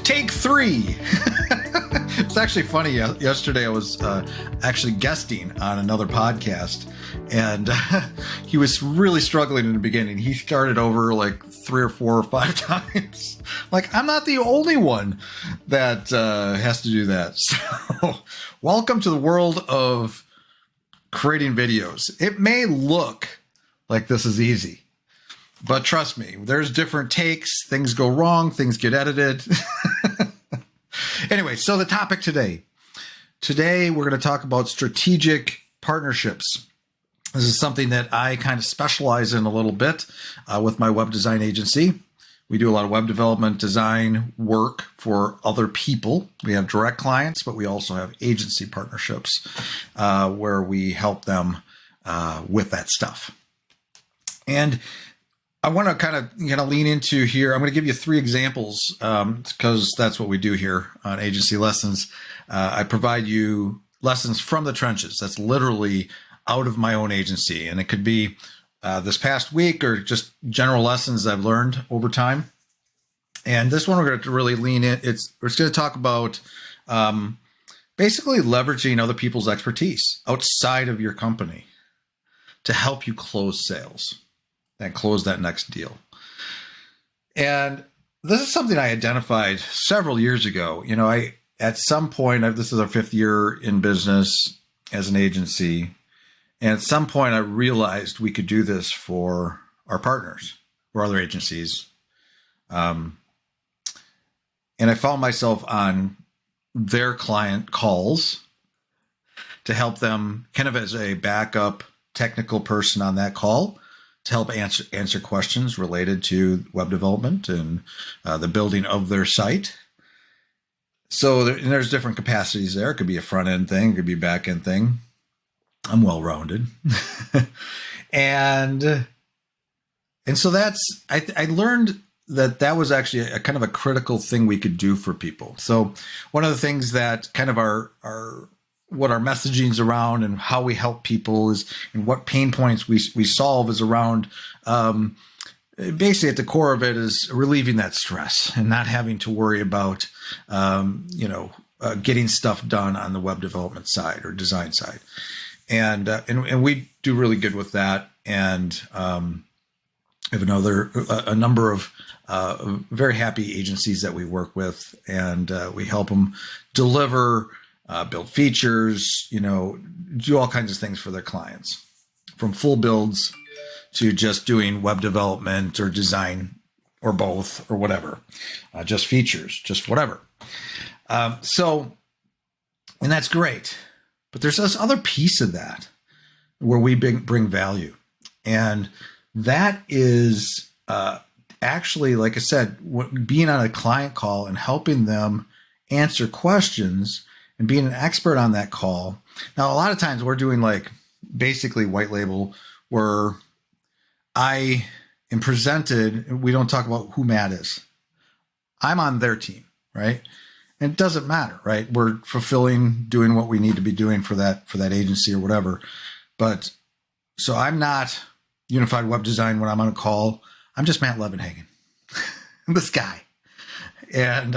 Take three. It's actually funny. Yesterday I was actually guesting on another podcast, and he was really struggling in the beginning. He started over like 3 or 4 or 5 times. Like, I'm not the only one that has to do that. So welcome to the world of creating videos. It may look like this is easy, but trust me, there's different takes. Things go wrong. Things get edited. Anyway, so the topic today. Today, we're going to talk about strategic partnerships. This is something that I kind of specialize in a little bit with my web design agency. We do a lot of web development design work for other people. We have direct clients, but we also have agency partnerships where we help them with that stuff. And I want to kind of lean into here. I'm going to give you 3 examples because that's what we do here on Agency Lessons. I provide you lessons from the trenches. That's literally out of my own agency. And it could be this past week or just general lessons I've learned over time. And this one we're going to really lean in. We're going to talk about basically leveraging other people's expertise outside of your company to help you close sales and close that next deal. And this is something I identified several years ago. At some point, this is our 5th year in business as an agency. And at some point I realized we could do this for our partners or other agencies. And I found myself on their client calls to help them kind of as a backup technical person on that call to help answer questions related to web development and the building of their site. So there's different capacities there. It could be a front end thing, it could be a back end thing. I'm well rounded, and so I learned that was actually a kind of a critical thing we could do for people. So one of the things that kind of what our messaging is around and how we help people is, and what pain points we solve is around, basically at the core of it is relieving that stress and not having to worry about, getting stuff done on the web development side or design side. And we do really good with that. And have a number of very happy agencies that we work with, and we help them deliver, build features, do all kinds of things for their clients, from full builds to just doing web development or design or both or whatever, just features, just whatever. And that's great. But there's this other piece of that where we bring value. And that is actually, like I said, being on a client call and helping them answer questions and being an expert on that call. Now, a lot of times we're doing like basically white label where I am presented, we don't talk about who Matt is. I'm on their team, right? And it doesn't matter, right? We're doing what we need to be doing for that agency or whatever. But so I'm not Unified Web Design when I'm on a call. I'm just Matt Levenhagen, this guy. And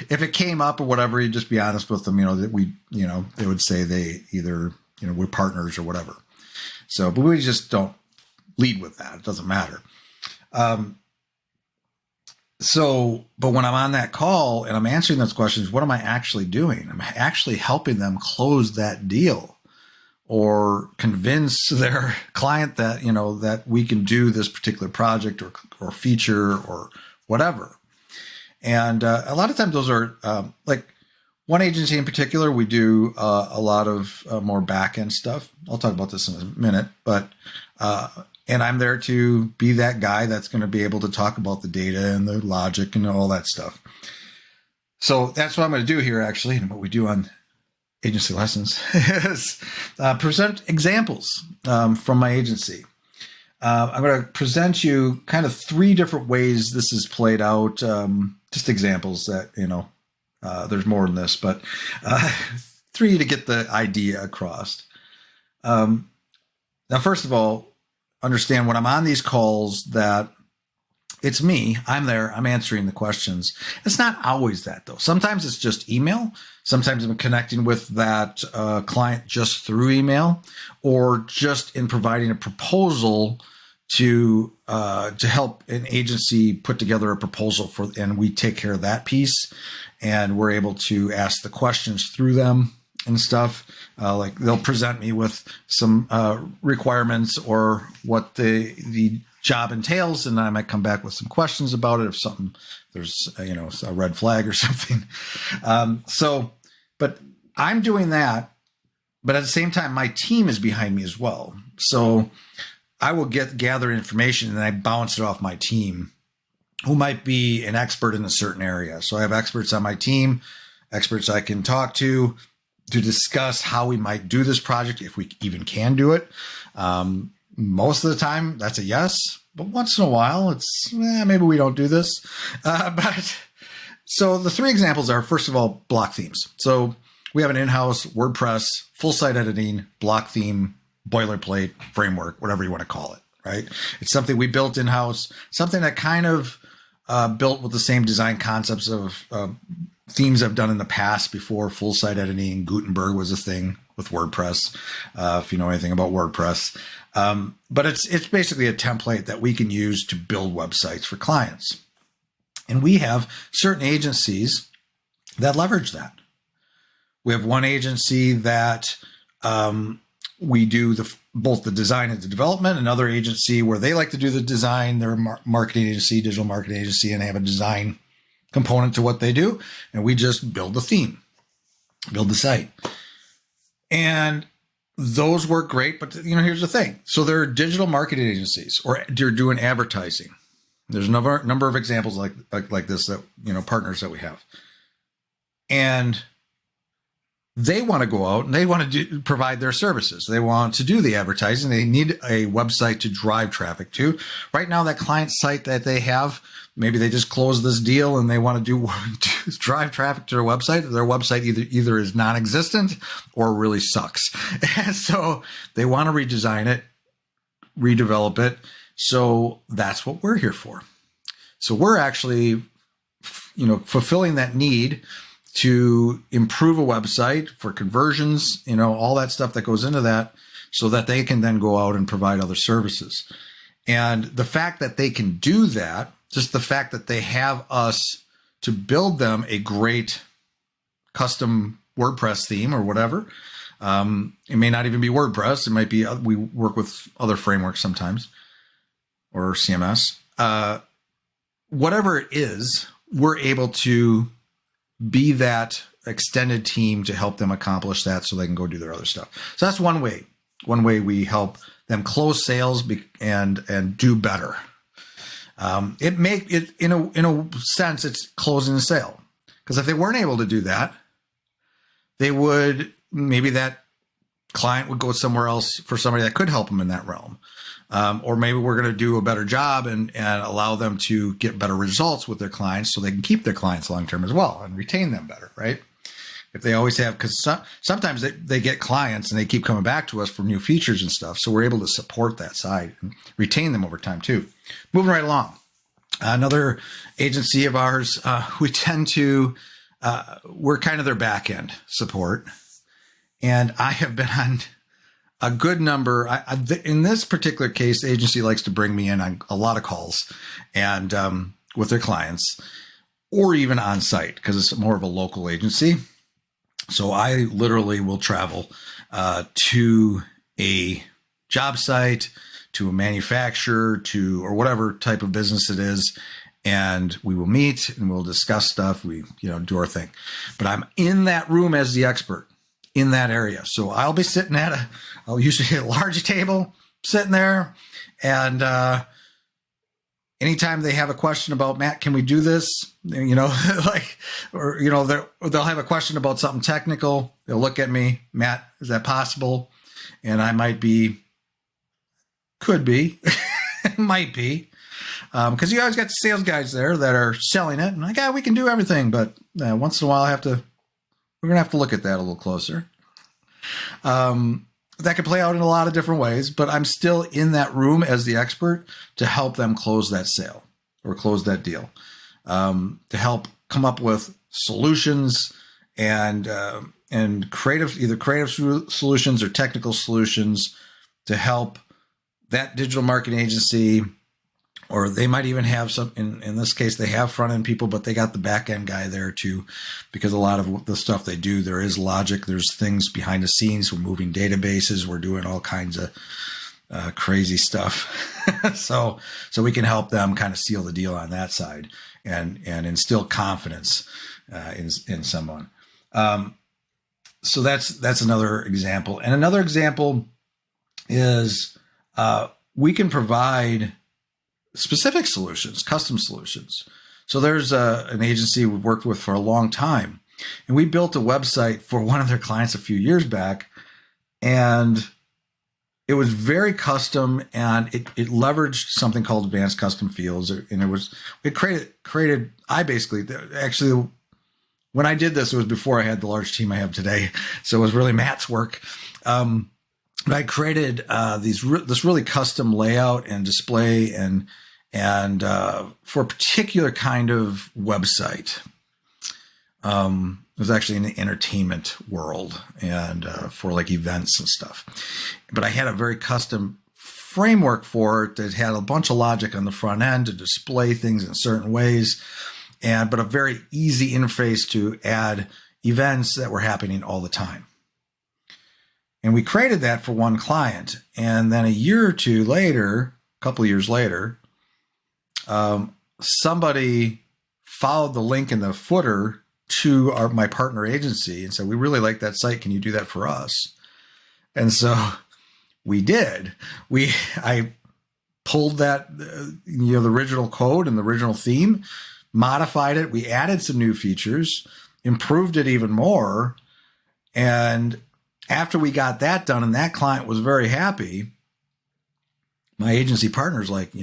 if it came up or whatever, you'd just be honest with them, that they would say they either, we're partners or whatever. So, but we just don't lead with that. It doesn't matter. But when I'm on that call and I'm answering those questions, what am I actually doing? I'm actually helping them close that deal or convince their client that, that we can do this particular project or feature or whatever. And a lot of times those are like one agency in particular, we do a lot of more back-end stuff. I'll talk about this in a minute, but and I'm there to be that guy that's going to be able to talk about the data and the logic and all that stuff. So that's what I'm going to do here, actually, and what we do on Agency Lessons is present examples from my agency. I'm going to present you kind of 3 different ways this is played out, just examples that, there's more than this, but 3 to get the idea across. Now, first of all, understand when I'm on these calls that it's me. I'm there. I'm answering the questions. It's not always that, though. Sometimes it's just email. Sometimes I'm connecting with that client just through email, or just in providing a proposal to help an agency put together a proposal for, and we take care of that piece, and we're able to ask the questions through them and stuff. Like they'll present me with some requirements or what the job entails, and I might come back with some questions about it if there's a red flag or something. But I'm doing that, but at the same time, my team is behind me as well. So I will gather information and I bounce it off my team, who might be an expert in a certain area. So I have experts on my team, experts I can talk to discuss how we might do this project, if we even can do it. Most of the time, that's a yes. But once in a while, it's maybe we don't do this. So the three examples are, first of all, block themes. So we have an in-house WordPress, full site editing, block theme, boilerplate, framework, whatever you want to call it, right? It's something we built in-house, something that kind of built with the same design concepts of themes I've done in the past before. Full site editing, Gutenberg was a thing with WordPress, if you know anything about WordPress. But it's basically a template that we can use to build websites for clients. And we have certain agencies that leverage that. We have one agency that we do both the design and the development. Another agency where they like to do the design. They're a marketing agency, digital marketing agency, and they have a design component to what they do. And we just build the theme, build the site. And those work great. But here's the thing. So there are digital marketing agencies, or they're doing advertising. There's a number of examples like this that, partners that we have. And they want to go out and they want to provide their services. They want to do the advertising. They need a website to drive traffic to. Right now, that client site that they have, maybe they just closed this deal and they want to drive traffic to their website. Their website either is non-existent or really sucks. And so they want to redesign it, redevelop it. So that's what we're here for. So we're actually, fulfilling that need to improve a website for conversions, all that stuff that goes into that, so that they can then go out and provide other services. And the fact that they can do that, just the fact that they have us to build them a great custom WordPress theme or whatever. It may not even be WordPress. It might be, we work with other frameworks sometimes, or CMS. Whatever it is, we're able to be that extended team to help them accomplish that so they can go do their other stuff. So that's one way. One way we help them close sales and do better. In a sense, it's closing the sale. Because if they weren't able to do that, maybe that client would go somewhere else for somebody that could help them in that realm. Or maybe we're going to do a better job and allow them to get better results with their clients so they can keep their clients long-term as well and retain them better, right? If they always have, because sometimes they get clients and they keep coming back to us for new features and stuff. So we're able to support that side and retain them over time too. Moving right along. Another agency of ours, we tend to, we're kind of their back-end support. And I have been on a good number. In this particular case, the agency likes to bring me in on a lot of calls and with their clients, or even on site, because it's more of a local agency. So I literally will travel to a job site, to a manufacturer, or whatever type of business it is, and we will meet and we'll discuss stuff. We do our thing, but I'm in that room as the expert in that area. So I'll be sitting I'll usually get a large table sitting there. And anytime they have a question about, Matt, can we do this? They'll have a question about something technical. They'll look at me, Matt, is that possible? And I could be, might be. Because you always got the sales guys there that are selling it. And like, we can do everything. But once in a while, we're going to have to look at that a little closer. That could play out in a lot of different ways, but I'm still in that room as the expert to help them close that sale. or close that deal, to help come up with solutions and either creative solutions or technical solutions to help that digital marketing agency. Or they might even have some, in this case, they have front end people, but they got the back end guy there too, because a lot of the stuff they do, there is logic. There's things behind the scenes. We're moving databases. We're doing all kinds of crazy stuff. so we can help them kind of seal the deal on that side and instill confidence in someone. So that's another example. And another example is we can provide specific solutions, custom solutions. So there's an agency we've worked with for a long time, and we built a website for one of their clients a few years back, and it was very custom, and it leveraged something called advanced custom fields. And actually, when I did this, it was before I had the large team I have today. So it was really Matt's work. But I created this really custom layout and display and for a particular kind of website. It was actually in the entertainment world and for like events and stuff. But I had a very custom framework for it that had a bunch of logic on the front end to display things in certain ways, but a very easy interface to add events that were happening all the time. And we created that for one client. And then a year or two later, a couple of years later, somebody followed the link in the footer to my partner agency and said, "We really like that site. Can you do that for us?" And so we did. I pulled that, the original code and the original theme, modified it. We added some new features, improved it even more. And after we got that done and that client was very happy, my agency partner's like,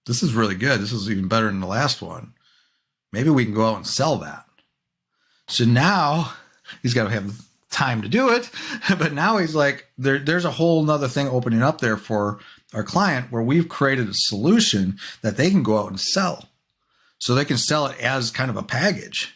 this is really good. This is even better than the last one. Maybe we can go out and sell that. So now he's got to have time to do it. But now he's like, there's a whole nother thing opening up there for our client where we've created a solution that they can go out and sell. So they can sell it as kind of a package.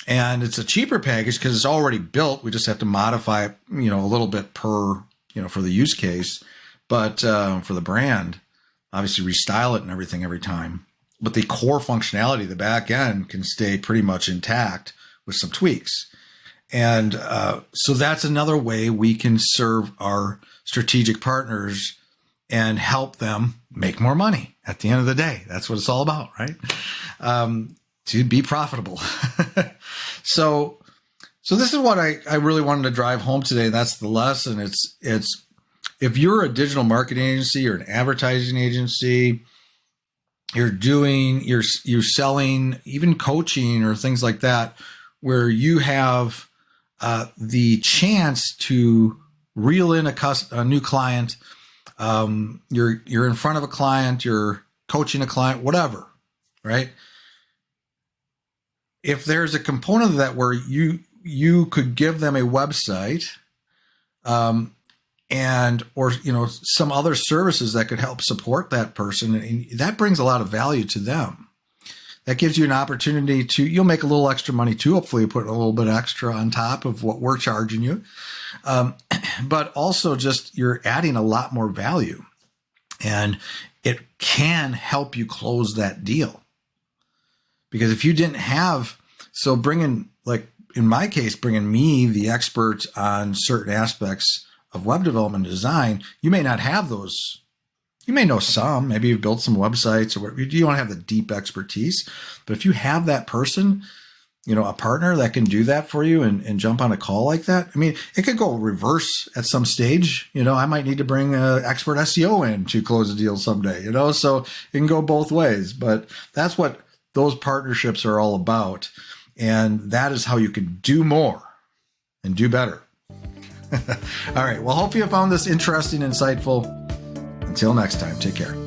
And it's a cheaper package because it's already built. We just have to modify it, a little bit per, for the use case. But for the brand, obviously restyle it and everything every time. But the core functionality, the back end, can stay pretty much intact with some tweaks. And so that's another way we can serve our strategic partners and help them make more money at the end of the day. That's what it's all about, right? To be profitable. So this is what I really wanted to drive home today. That's the lesson. It's if you're a digital marketing agency or an advertising agency, you're selling, even coaching or things like that, where you have the chance to reel in a new client. You're in front of a client, you're coaching a client, whatever, right? If there's a component of that where you could give them a website, or some other services that could help support that person, and that brings a lot of value to them. That gives you an opportunity you'll make a little extra money too. Hopefully you put a little bit extra on top of what we're charging you. But also just you're adding a lot more value, and it can help you close that deal. Because if you didn't have, bringing, like in my case, bringing me, the expert on certain aspects of web development and design, you may not have those. You may know some, maybe you've built some websites or whatever. You don't have the deep expertise, but if you have that person, a partner that can do that for you and jump on a call like that. I mean, it could go reverse at some stage. I might need to bring an expert SEO in to close a deal someday, so it can go both ways, but that's what those partnerships are all about. And that is how you can do more and do better. All right. Well, hope you found this interesting, insightful. Until next time, take care.